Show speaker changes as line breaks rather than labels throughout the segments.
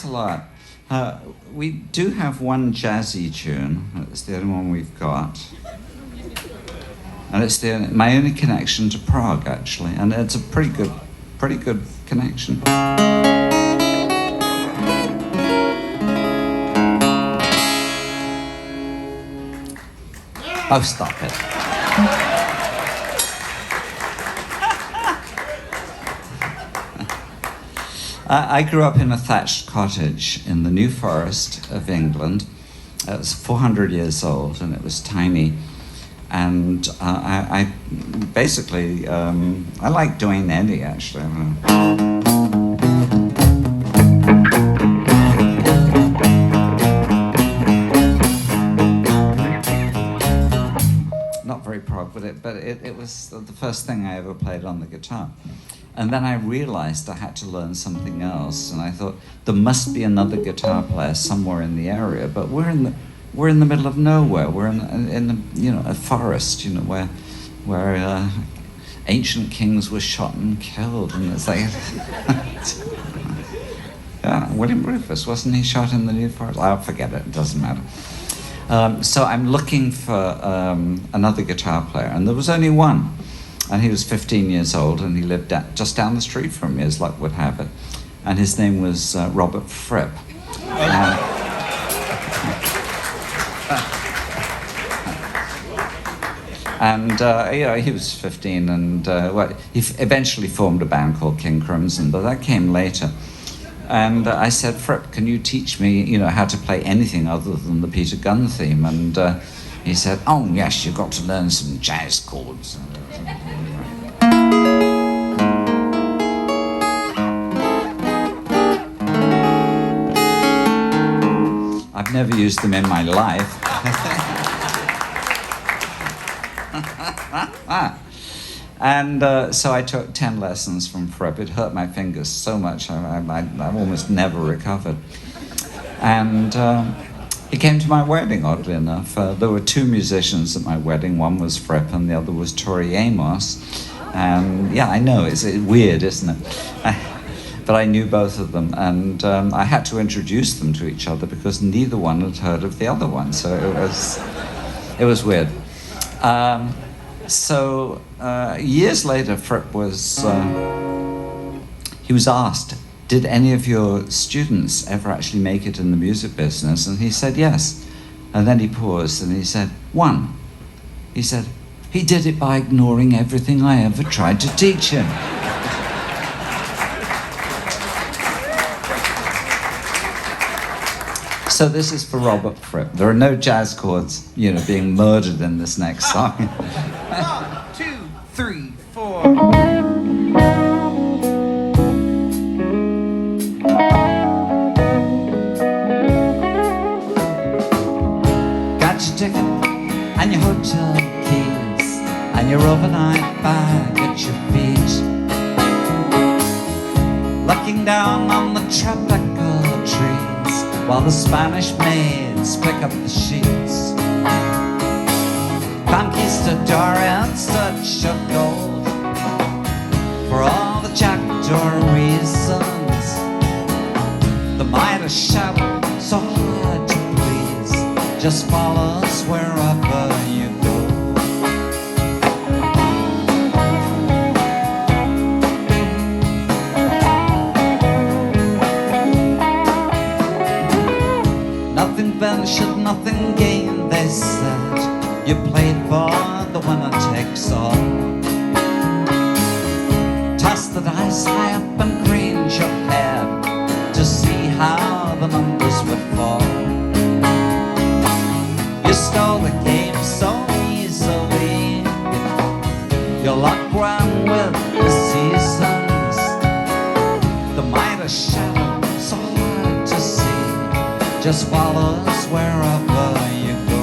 A lot. We do have one jazzy tune. It's the only one we've got, and it's my only connection to Prague, actually, and it's a pretty good connection. Oh, stop it. I grew up in a thatched cottage in the New Forest of England. It was 400 years old and it was tiny. And I basically, I like doing any, actually. Not very prog, but it was the first thing I ever played on the guitar. And then I realized I had to learn something else, and I thought there must be another guitar player somewhere in the area. But we're in the middle of nowhere. We're in a forest, where ancient kings were shot and killed, and it's like, yeah, William Rufus, wasn't he shot in the New Forest? I'll forget it. It doesn't matter. So I'm looking for another guitar player, and there was only one. And he was 15 years old, and he lived just down the street from me, as luck would have it. And his name was Robert Fripp. He was 15, and he eventually formed a band called King Crimson, but that came later. And I said, Fripp, can you teach me, how to play anything other than the Peter Gunn theme? And he said, oh, yes, you've got to learn some jazz chords. I've never used them in my life. And so I took 10 lessons from Fripp. It hurt my fingers so much, I almost never recovered. And he came to my wedding, oddly enough. There were two musicians at my wedding. One was Fripp and the other was Tory Amos. And yeah, I know, it's weird, isn't it? But I knew both of them, and I had to introduce them to each other because neither one had heard of the other one, so it was weird. So years later, Fripp was asked, did any of your students ever actually make it in the music business? And he said yes. And then he paused and he said, one. He said, he did it by ignoring everything I ever tried to teach him. So this is for Robert Fripp. There are no jazz chords, being murdered in this next song.
1, 2, 3, 4.
Got your ticket and your hotel keys and your overnight bag at your feet. Looking down on the tropical trees while the Spanish maids pick up the sheets. Conquistador such of gold for all the jackdaw reasons. The Midas Shadow, so hard to please, just follow us wherever you go. Nothing ventured, nothing gained, they said. You played for the winner takes all. Toss the dice high up and craned your head to see how the numbers would fall. You stole the game so easily. Your luck ran with the seasons. The Midas Shadow, so hard to see, just follow us wherever you go.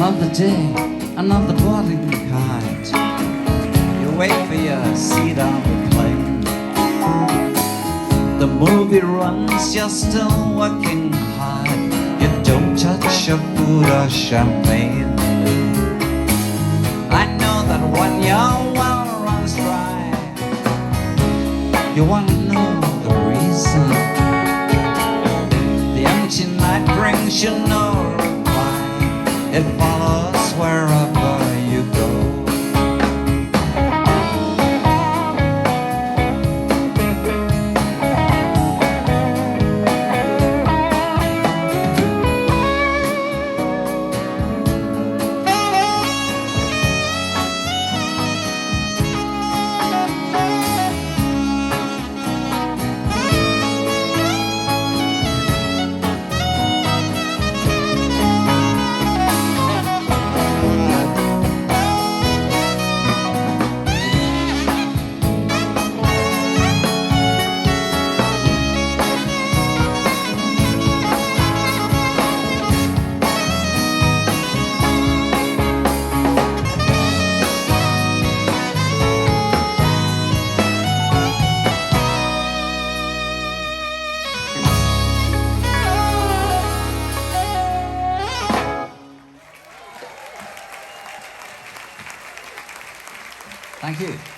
Another day, another boarding card. You wait for your seat on the plane. The movie runs, you're still working hard. You don't touch your food or champagne. I know that when your well runs dry, you wanna know the reason. The empty night brings you no reply. It follows wherever you go. Thank you.